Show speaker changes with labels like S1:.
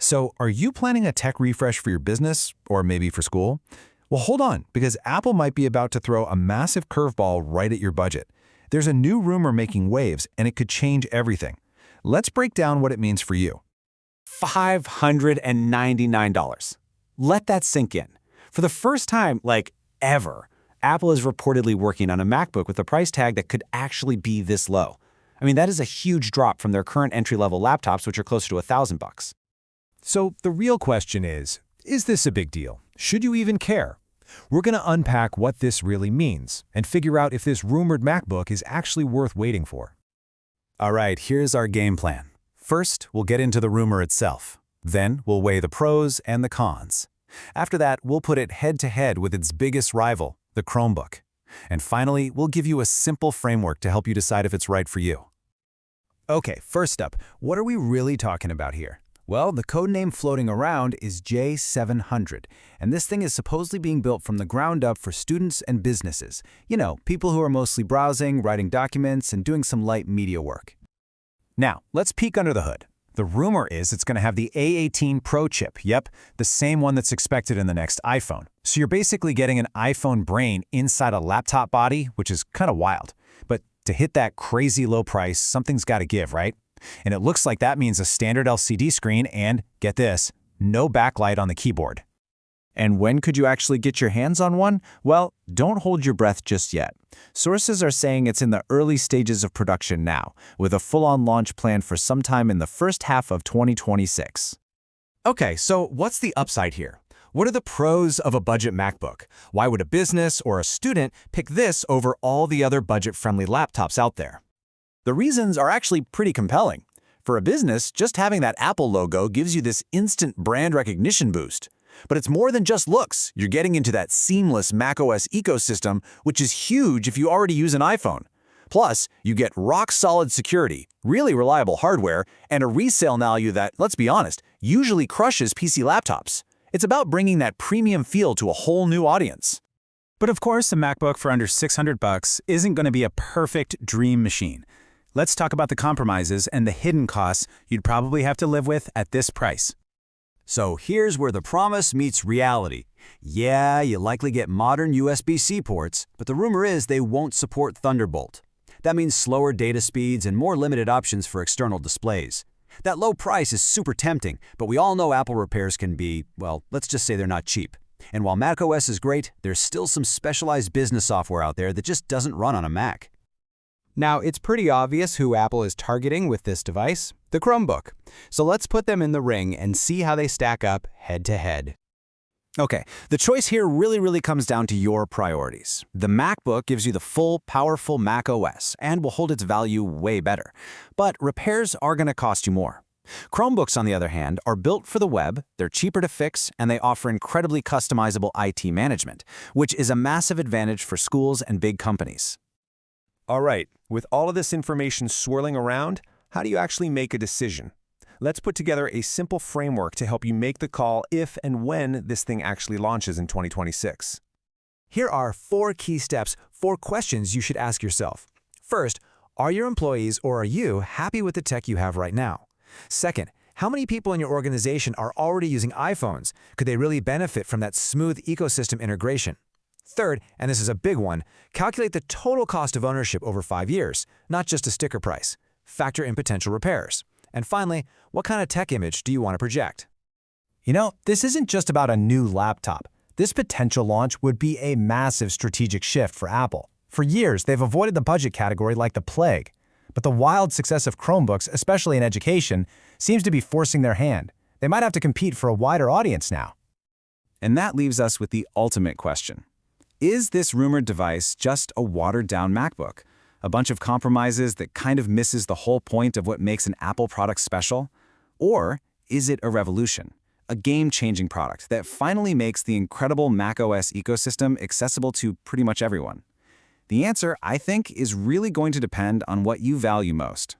S1: So, are you planning a tech refresh for your business or maybe for school? Well, hold on, because Apple might be about to throw a massive curveball right at your budget. There's a new rumor making waves, and it could change everything. Let's break down what it means for you.
S2: $599. Let that sink in. For the first time, like ever, Apple is reportedly working on a MacBook with a price tag that could actually be this low. I mean, that is a huge drop from their current entry-level laptops, which are closer to $1,000.
S3: So the real question is this a big deal? Should you even care? We're going to unpack what this really means and figure out if this rumored MacBook is actually worth waiting for.
S1: All right, here's our game plan. First, we'll get into the rumor itself. Then, we'll weigh the pros and the cons. After that, we'll put it head-to-head with its biggest rival, the Chromebook. And finally, we'll give you a simple framework to help you decide if it's right for you.
S3: Okay, first up, what are we really talking about here? Well, the code name floating around is J700, and this thing is supposedly being built from the ground up for students and businesses. You know, people who are mostly browsing, writing documents, and doing some light media work. Now, let's peek under the hood. The rumor is it's going to have the A18 Pro chip, yep, the same one that's expected in the next iPhone. So you're basically getting an iPhone brain inside a laptop body, which is kind of wild. But to hit that crazy low price, something's got to give, right? And it looks like that means a standard LCD screen and, get this, no backlight on the keyboard.
S2: And when could you actually get your hands on one? Well, don't hold your breath just yet. Sources are saying it's in the early stages of production now, with a full-on launch planned for sometime in the first half of 2026.
S1: Okay, so what's the upside here? What are the pros of a budget MacBook? Why would a business or a student pick this over all the other budget-friendly laptops out there?
S2: The reasons are actually pretty compelling. For a business, just having that Apple logo gives you this instant brand recognition boost. But it's more than just looks. You're getting into that seamless macOS ecosystem, which is huge if you already use an iPhone. Plus, you get rock-solid security, really reliable hardware, and a resale value that, let's be honest, usually crushes PC laptops. It's about bringing that premium feel to a whole new audience.
S3: But of course, a MacBook for under $600 isn't going to be a perfect dream machine. Let's talk about the compromises and the hidden costs you'd probably have to live with at this price.
S2: So here's where the promise meets reality. Yeah, you likely get modern USB-C ports, but the rumor is they won't support Thunderbolt. That means slower data speeds and more limited options for external displays. That low price is super tempting, but we all know Apple repairs can be, well, let's just say they're not cheap. And while macOS is great, there's still some specialized business software out there that just doesn't run on a Mac.
S4: Now, it's pretty obvious who Apple is targeting with this device, the Chromebook. So let's put them in the ring and see how they stack up head-to-head.
S2: Okay, the choice here really comes down to your priorities. The MacBook gives you the full, powerful macOS and will hold its value way better. But repairs are going to cost you more. Chromebooks, on the other hand, are built for the web, they're cheaper to fix, and they offer incredibly customizable IT management, which is a massive advantage for schools and big companies.
S5: All right, with all of this information swirling around, how do you actually make a decision? Let's put together a simple framework to help you make the call if and when this thing actually launches in 2026.
S3: Here are 4 key steps, 4 questions you should ask yourself. First, are your employees or are you happy with the tech you have right now? Second, how many people in your organization are already using iPhones? Could they really benefit from that smooth ecosystem integration? Third, and this is a big one, calculate the total cost of ownership over 5 years, not just a sticker price. Factor in potential repairs. And finally, what kind of tech image do you want to project? You know, this isn't just about a new laptop. This potential launch would be a massive strategic shift for Apple. For years, they've avoided the budget category like the plague. But the wild success of Chromebooks, especially in education, seems to be forcing their hand. They might have to compete for a wider audience now.
S2: And that leaves us with the ultimate question. Is this rumored device just a watered-down MacBook? A bunch of compromises that kind of misses the whole point of what makes an Apple product special? Or is it a revolution? A game-changing product that finally makes the incredible macOS ecosystem accessible to pretty much everyone? The answer, I think, is really going to depend on what you value most.